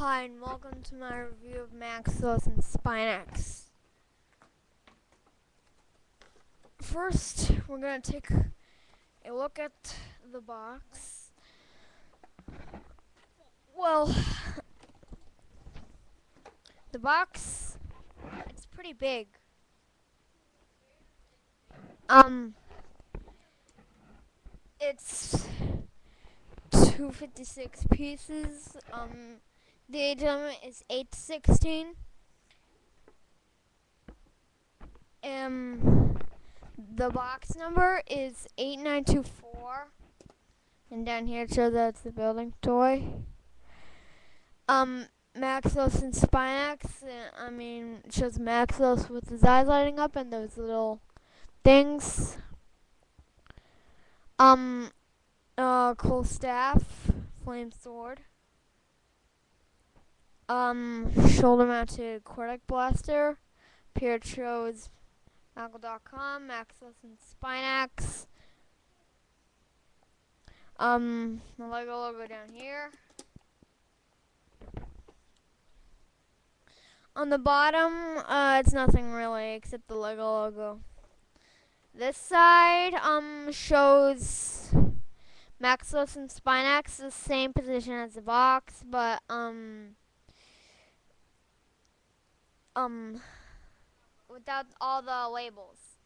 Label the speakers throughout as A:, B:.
A: Hi and welcome to my review of Maxilos and spinax. First, we're going to take a look at the box. Well, the box, it's pretty big. It's 256 pieces. The item is 816. The box number is 8924. And down here it shows that it's the building toy. Maxilos and spinax. It shows Maxilos with his eyes lighting up and those little things. Cool staff, flame sword. Shoulder mounted quartic blaster. Here it shows Maxilos.com, Maxilos and spinax. The Lego logo down here. On the bottom, it's nothing really except the Lego logo. This side, shows Maxilos and spinax, the same position as the box, but, without all the labels.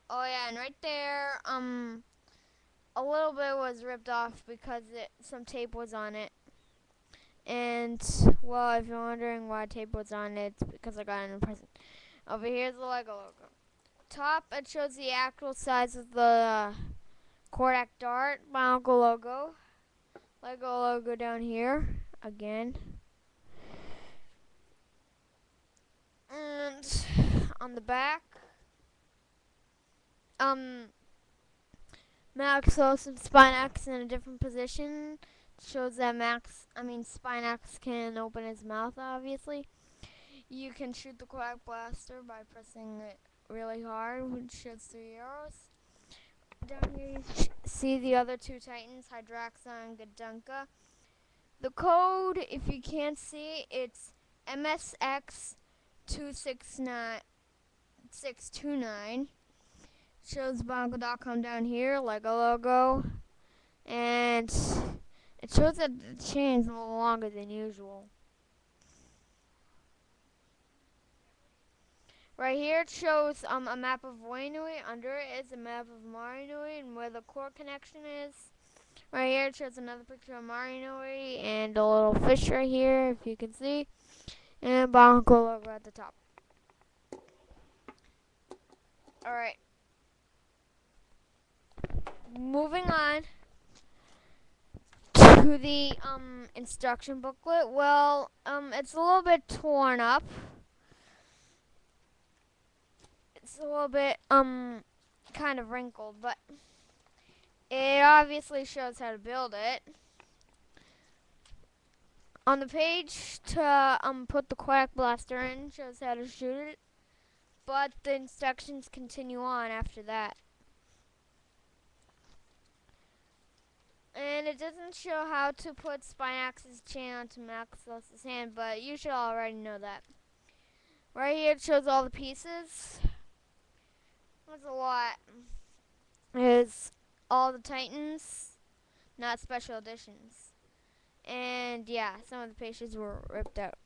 A: Oh yeah, and right there, a little bit was ripped off because some tape was on it. And, well, if you're wondering why tape was on it, it's because I got it in a present. Over here's the Lego logo. Top, it shows the actual size of the Kodak dart, my uncle logo. Lego logo down here, again. And on the back, Maxilos and spinax in a different position. Shows that spinax can open his mouth, obviously. You can shoot the Kodak blaster by pressing it really hard, which shoots 3 arrows. Down here you see the other two titans, Hydraxa and Gadunka. The code, if you can't see, it's MSX269629. Shows Bongo.com down here, Lego logo. And it shows that the chain's a little longer than usual. Right here it shows a map of Wainui. Under it is a map of Marinui and where the core connection is. Right here it shows another picture of Marinui and a little fish right here, if you can see. And Bongo logo at the top. Alright. Moving on to the instruction booklet. Well, it's a little bit torn up. It's a little bit kind of wrinkled, but it obviously shows how to build it. On the page to put the Kodak blaster in shows how to shoot it, but the instructions continue on after that. And it doesn't show how to put spinax's chain onto Maxilos' hand, but you should already know that. Right here it shows all the pieces. That's a lot. It's all the Titans, not special editions. And yeah, some of the pages were ripped out.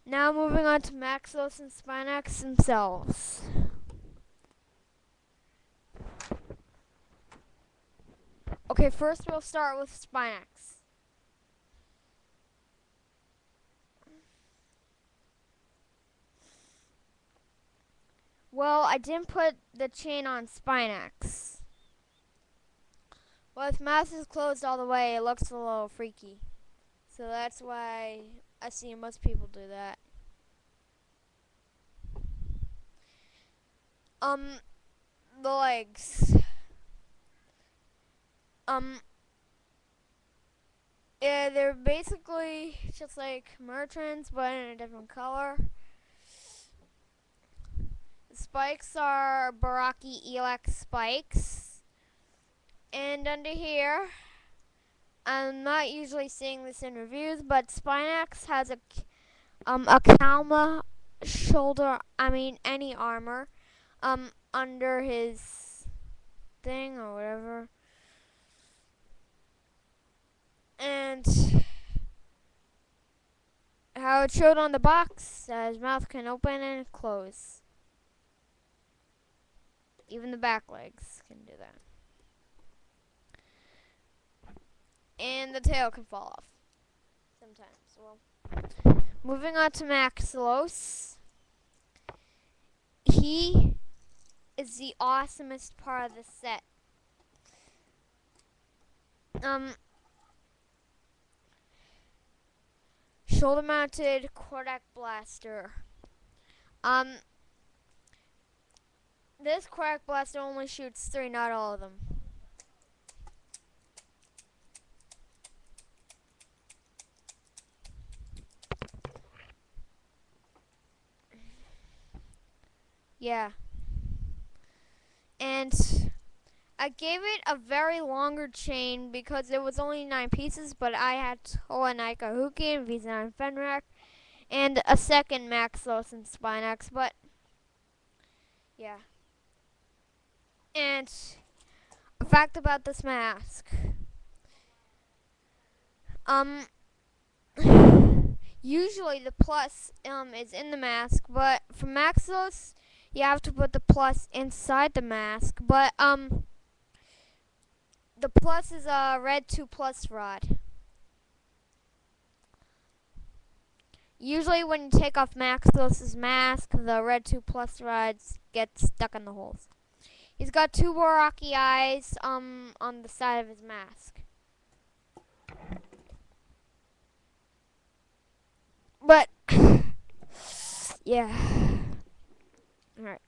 A: Now moving on to Maxilos and spinax themselves. Okay, first we'll start with spinax. Well, I didn't put the chain on spinax. Well, if mouth is closed all the way, it looks a little freaky. So that's why I see most people do that. The legs. Yeah, they're basically just like merchants, but in a different color. The spikes are Baraki Elec spikes. And under here, I'm not usually seeing this in reviews, but Spinax has a Calma shoulder. I mean, any armor under his thing or whatever, and how it showed on the box, his mouth can open and close. Even the back legs can do that. And the tail can fall off sometimes. Well, moving on to Maxilos. He is the awesomest part of the set. Shoulder mounted Kodak blaster. This Kodak blaster only shoots 3, not all of them. Yeah. And I gave it a very longer chain because it was only 9 pieces, but I had Toa Naikahuki and V9 Fenrak and a second Maxilos and Spinax, but yeah. And a fact about this mask. Usually the plus is in the mask, but for Maxilos you have to put the plus inside the mask, but the plus is a red 2 plus rod. Usually when you take off Maxilos's mask, the red 2 plus rods get stuck in the holes. He's got 2 Boraki eyes on the side of his mask. But yeah. Alright.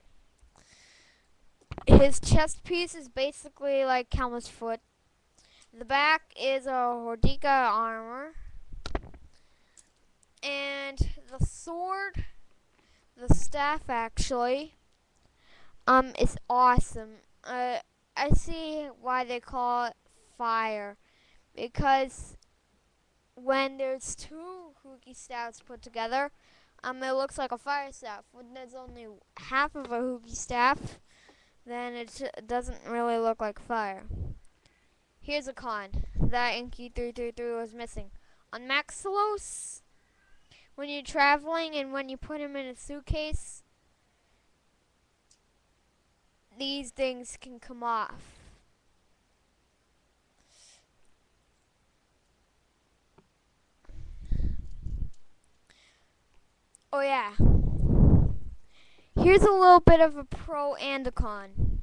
A: His chest piece is basically like Kalma's foot. The back is a Hordika armor. And the sword, the staff actually, is awesome. I see why they call it fire. Because when there's 2 Hookie staffs put together, it looks like a fire staff. When there's only half of a Hookie staff, then it doesn't really look like fire. Here's a con that Inky 333 was missing. On Maxilos, when you're traveling and when you put him in a suitcase, these things can come off. Oh yeah. Here's a little bit of a pro and a con.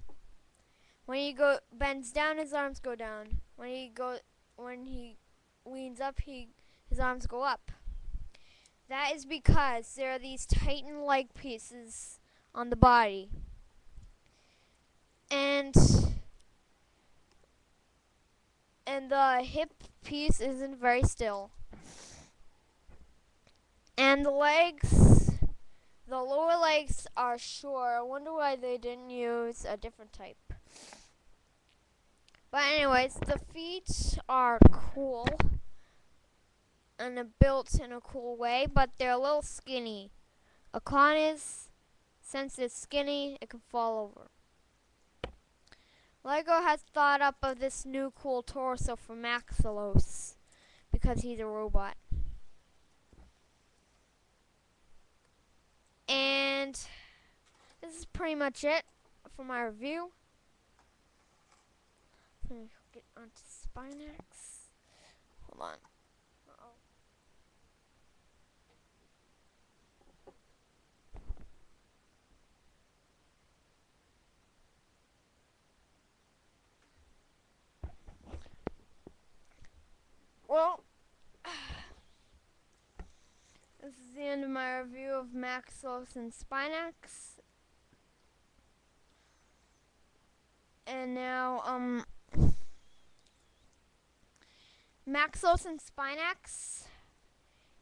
A: When he bends down, his arms go down. When he leans up, his arms go up. That is because there are these Titan leg pieces on the body. And the hip piece isn't very still. And the legs, the lower legs are short. I wonder why they didn't use a different type. But anyways, the feet are cool and are built in a cool way, but they're a little skinny. A con is, since it's skinny, it can fall over. Lego has thought up of this new cool torso for Maxilos because he's a robot. And this is pretty much it for my review. Let me get onto Spinax. Hold on. Well, this is the end of my review of Maxilos and Spinax. And now, Maxilos and Spinax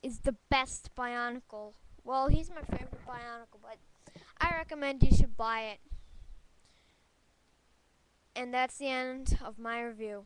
A: is the best Bionicle. Well, he's my favorite Bionicle, but I recommend you should buy it. And that's the end of my review.